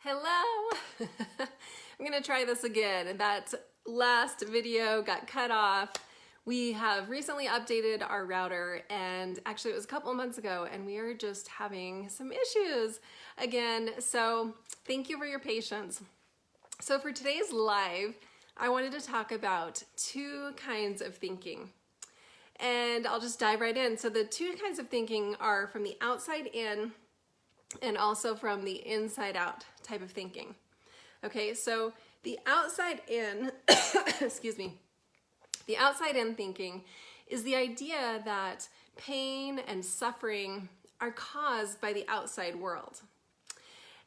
Hello! I'm gonna try this again. That last video got cut off. We have recently updated our router, and actually it was a couple of months ago, and we are just having some issues again. So thank you for your patience. So for today's live, I wanted to talk about two kinds of thinking. And I'll just dive right in. So the two kinds of thinking are from the outside in and also from the inside out type of thinking. Okay, so the outside in, excuse me, the outside in thinking is the idea that pain and suffering are caused by the outside world.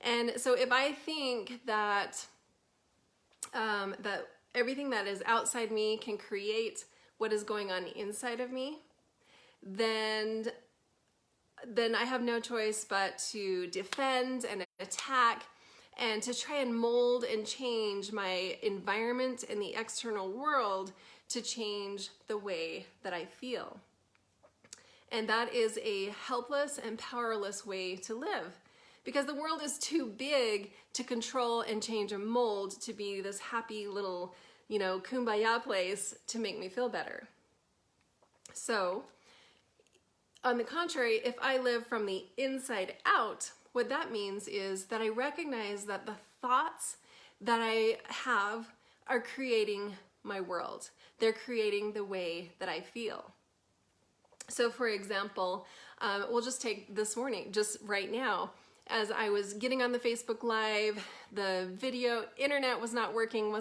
And so if I think that that everything that is outside me can create what is going on inside of me, then I have no choice but to defend and attack and to try and mold and change my environment and the external world to change the way that I feel. And that is a helpless and powerless way to live, because the world is too big to control and change and mold to be this happy little, kumbaya place to make me feel better. So, on the contrary, if I live from the inside out, what that means is that I recognize that the thoughts that I have are creating my world. They're creating the way that I feel. So for example, we'll just take this morning, just right now, as I was getting on the Facebook Live, the internet was not working.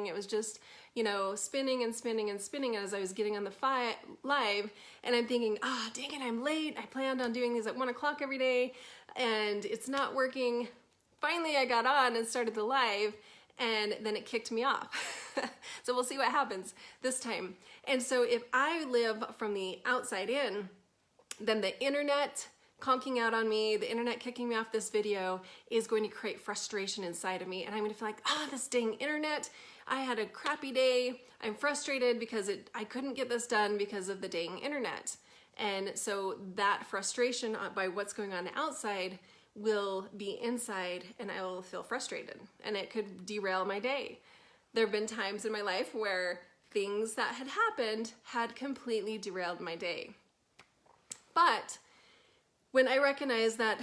It was just, spinning and spinning and spinning as I was getting on the live, and I'm thinking, dang it, I'm late. I planned on doing these at 1 o'clock every day, and it's not working. Finally, I got on and started the live, and then it kicked me off. So we'll see what happens this time. And so if I live from the outside in, then the internet conking out on me, the internet kicking me off this video is going to create frustration inside of me. And I'm going to feel like, this dang internet, I had a crappy day. I'm frustrated because I couldn't get this done because of the dang internet. And so that frustration by what's going on outside will be inside, and I will feel frustrated, and it could derail my day. There have been times in my life where things that had happened had completely derailed my day. But when I recognize that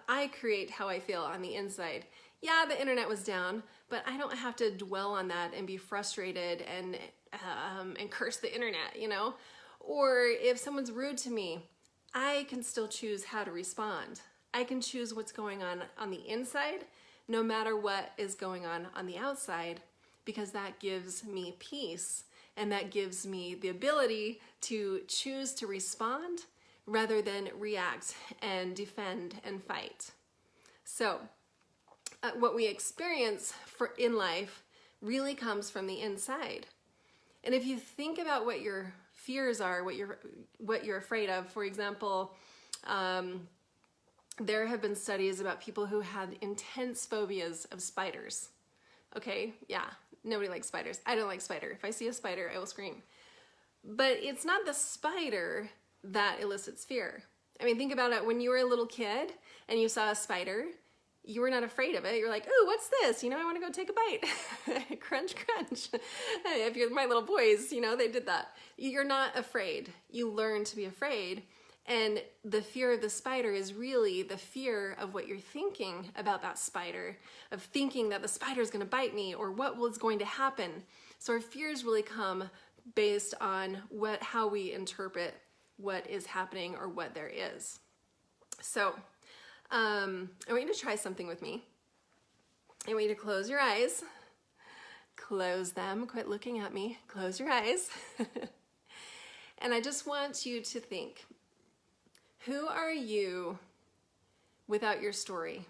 I create how I feel on the inside, yeah, the internet was down, but I don't have to dwell on that and be frustrated and curse the internet, Or if someone's rude to me, I can still choose how to respond. I can choose what's going on the inside, no matter what is going on the outside, because that gives me peace, and that gives me the ability to choose to respond rather than react and defend and fight. So what we experience in life really comes from the inside. And if you think about what your fears are, what you're afraid of, for example, there have been studies about people who had intense phobias of spiders. Okay, yeah, nobody likes spiders. I don't like spider. If I see a spider, I will scream. But it's not the spider that elicits fear. I mean, think about it. When you were a little kid and you saw a spider, you were not afraid of it. You're like, ooh, what's this? I want to go take a bite. Crunch, crunch. If you're my little boys, they did that. You're not afraid. You learn to be afraid. And the fear of the spider is really the fear of what you're thinking about that spider, of thinking that the spider is going to bite me or what is going to happen. So our fears really come based on how we interpret what is happening or what there is. So I want you to try something with me. I want you to close your eyes. Close them. Quit looking at me. Close your eyes. And I just want you to think, who are you without your story?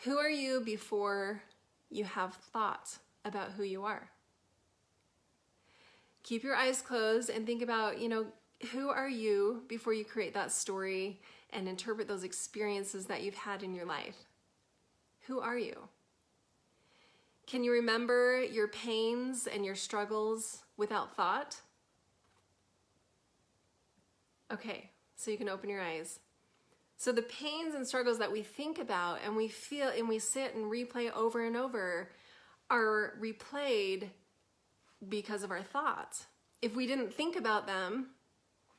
Who are you before you have thought about who you are? Keep your eyes closed and think about, who are you before you create that story and interpret those experiences that you've had in your life? Who are you? Can you remember your pains and your struggles without thought? Okay, so you can open your eyes. So the pains and struggles that we think about and we feel and we sit and replay over and over are replayed because of our thoughts. If we didn't think about them,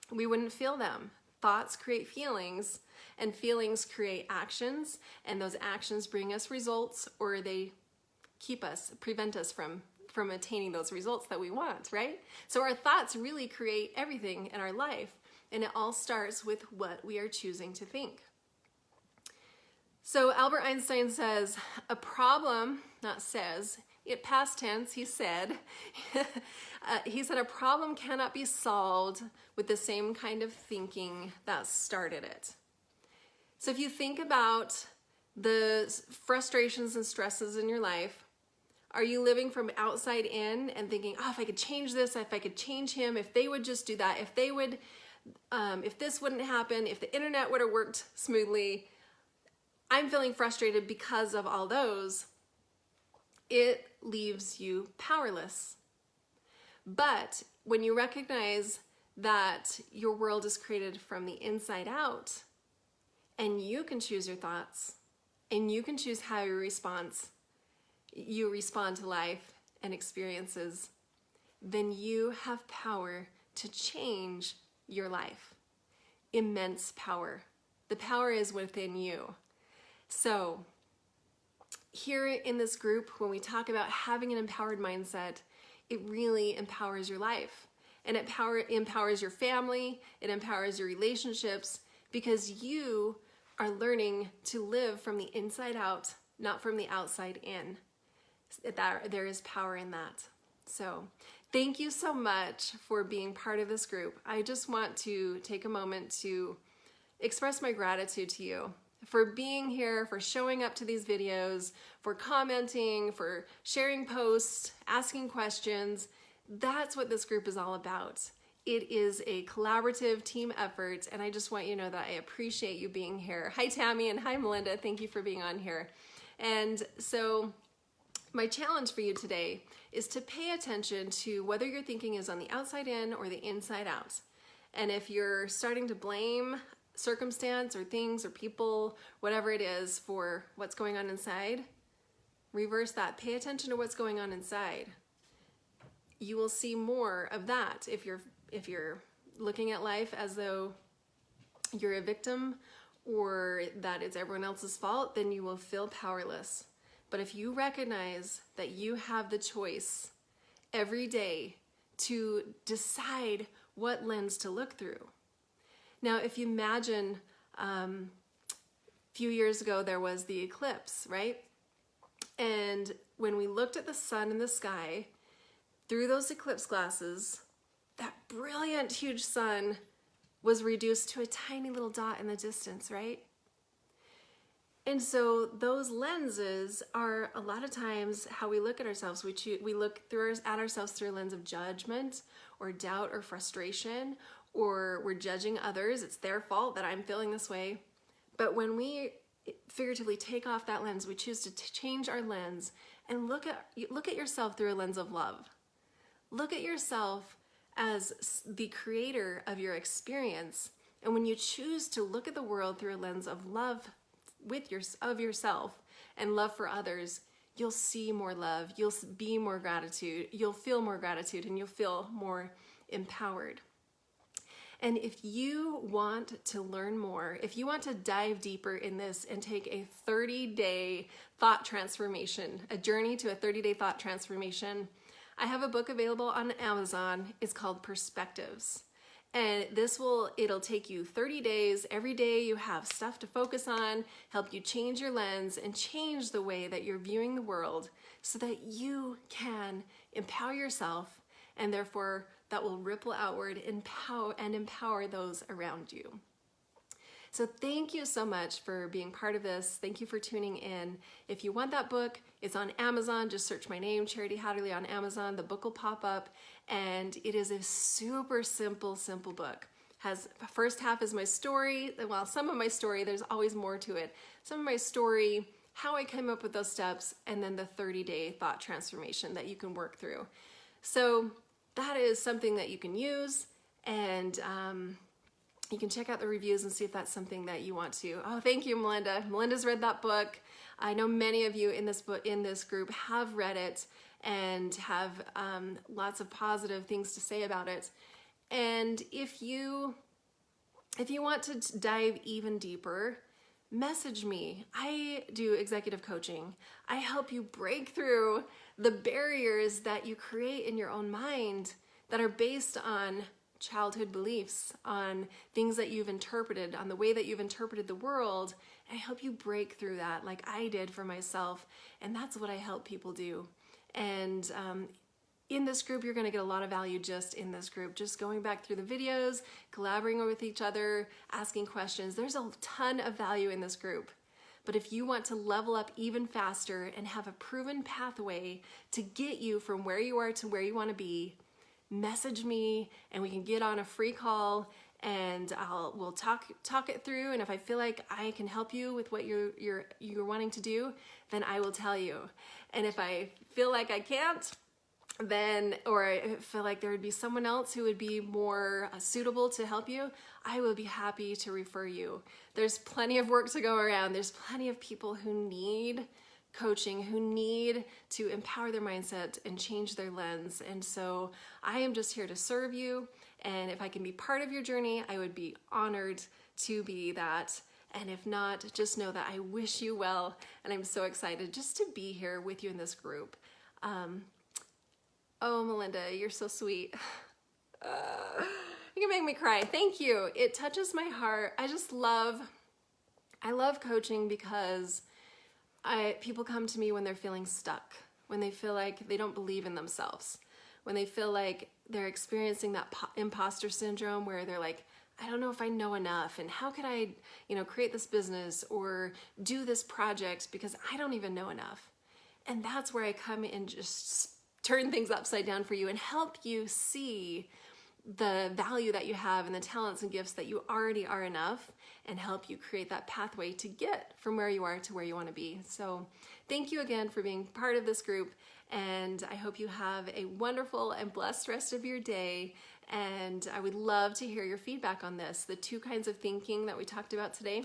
we wouldn't feel them. Thoughts create feelings, and feelings create actions, and those actions bring us results, or they prevent us from attaining those results that we want, right? So our thoughts really create everything in our life, and it all starts with what we are choosing to think. So Albert Einstein says, a problem, not says, it past tense, he said, a problem cannot be solved with the same kind of thinking that started it. So if you think about the frustrations and stresses in your life, are you living from outside in and thinking, oh, if I could change this, if I could change him, if they would just do that, if they would, if this wouldn't happen, if the internet would have worked smoothly, I'm feeling frustrated because of all those, it leaves you powerless. But when you recognize that your world is created from the inside out, and you can choose your thoughts, and you can choose how you respond to life and experiences, then you have power to change your life. Immense power. The power is within you. So here in this group, when we talk about having an empowered mindset, it really empowers your life. And it empowers your family, it empowers your relationships, because you are learning to live from the inside out, not from the outside in. There is power in that. So thank you so much for being part of this group. I just want to take a moment to express my gratitude to you for being here, for showing up to these videos, for commenting, for sharing posts, asking questions. That's what this group is all about. It is a collaborative team effort, and I just want you to know that I appreciate you being here. Hi, Tammy, and hi, Melinda. Thank you for being on here. And so my challenge for you today is to pay attention to whether your thinking is on the outside in or the inside out. And if you're starting to blame circumstance or things or people, whatever it is, for what's going on inside, reverse that. Pay attention to what's going on inside. You will see more of that. If you're looking at life as though you're a victim or that it's everyone else's fault, then you will feel powerless. But if you recognize that you have the choice every day to decide what lens to look through. Now, if you imagine a few years ago, there was the eclipse, right? And when we looked at the sun in the sky, through those eclipse glasses, that brilliant, huge sun was reduced to a tiny little dot in the distance, right? And so those lenses are a lot of times how we look at ourselves. We look at ourselves through a lens of judgment or doubt or frustration, or we're judging others. It's their fault that I'm feeling this way. But when we figuratively take off that lens, we choose to change our lens and look at yourself through a lens of love. Look at yourself as the creator of your experience. And when you choose to look at the world through a lens of love of yourself and love for others, you'll see more love, you'll be more gratitude, you'll feel more gratitude, and you'll feel more empowered. And if you want to learn more, if you want to dive deeper in this and take a 30-day thought transformation, a journey to a 30-day thought transformation, I have a book available on Amazon. It's called Perspectives. And it'll take you 30 days. Every day you have stuff to focus on, help you change your lens and change the way that you're viewing the world so that you can empower yourself, and therefore that will ripple outward and empower those around you. So thank you so much for being part of this. Thank you for tuning in. If you want that book, it's on Amazon. Just search my name, Charity Hatterley, on Amazon. The book will pop up, and it is a super simple book. The first half is my story. Well, some of my story, there's always more to it. Some of my story, how I came up with those steps, and then the 30-day thought transformation that you can work through. So that is something that you can use, and you can check out the reviews and see if that's something that you want to. Oh, thank you, Melinda. Melinda's read that book. I know many of you in this group have read it and have lots of positive things to say about it. And if you want to dive even deeper, message me. I do executive coaching. I help you break through the barriers that you create in your own mind that are based on childhood beliefs, on things that you've interpreted, on the way that you've interpreted the world. I help you break through that like I did for myself. And that's what I help people do. And in this group, you're going to get a lot of value just in this group, just going back through the videos, collaborating with each other, asking questions. There's a ton of value in this group. But if you want to level up even faster and have a proven pathway to get you from where you are to where you want to be, message me and we can get on a free call and we'll talk it through. And if I feel like I can help you with what you're wanting to do, then I will tell you. And if I feel like I can't, then, or I feel like there would be someone else who would be more suitable to help you, I will be happy to refer you. There's plenty of work to go around. There's plenty of people who need coaching, who need to empower their mindset and change their lens. And so I am just here to serve you. And if I can be part of your journey, I would be honored to be that. And if not, just know that I wish you well. And I'm so excited just to be here with you in this group. Oh, Melinda, you're so sweet. You can make me cry. Thank you. It touches my heart. I love coaching because people come to me when they're feeling stuck, when they feel like they don't believe in themselves, when they feel like they're experiencing that imposter syndrome where they're like, I don't know if I know enough, and how could I, create this business or do this project because I don't even know enough. And that's where I come in, just turn things upside down for you and help you see the value that you have and the talents and gifts that you already are enough, and help you create that pathway to get from where you are to where you want to be. So thank you again for being part of this group, and I hope you have a wonderful and blessed rest of your day. And I would love to hear your feedback on this, the 2 kinds of thinking that we talked about today.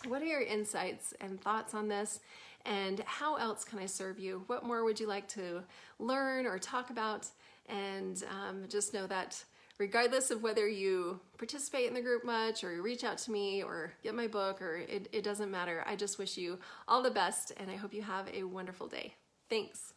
What are your insights and thoughts on this? And how else can I serve you? What more would you like to learn or talk about? And just know that regardless of whether you participate in the group much or you reach out to me or get my book, or it doesn't matter. I just wish you all the best, and I hope you have a wonderful day. Thanks.